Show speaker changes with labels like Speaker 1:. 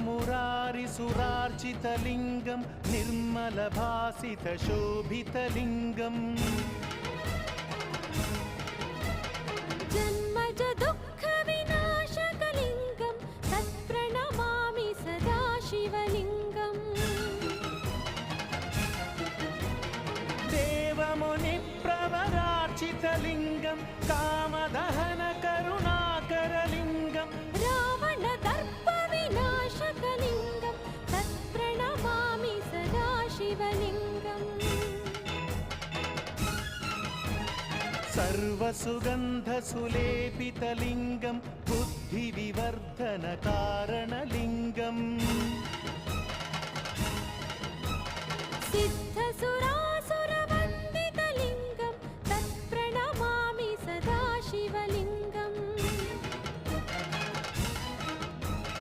Speaker 1: मुरारिसुरार्चितलिङ्गं निर्मलभासितशोभितलिङ्गम्
Speaker 2: जन्मज दुःखविनाशकलिङ्गं तत्प्रणमामि सदा शिवलिङ्गम्
Speaker 1: देवमुनिप्रवरार्चितलिङ्गं कामदहनकरुणाकरलिङ्गं
Speaker 2: रावणदर्पविनाशकलिङ्गं तत्प्रणमामि सदा शिवलिङ्गम्
Speaker 1: सर्वसुगन्धसुलेपितलिङ्गं बुद्धिविवर्धनकारणलिङ्गम्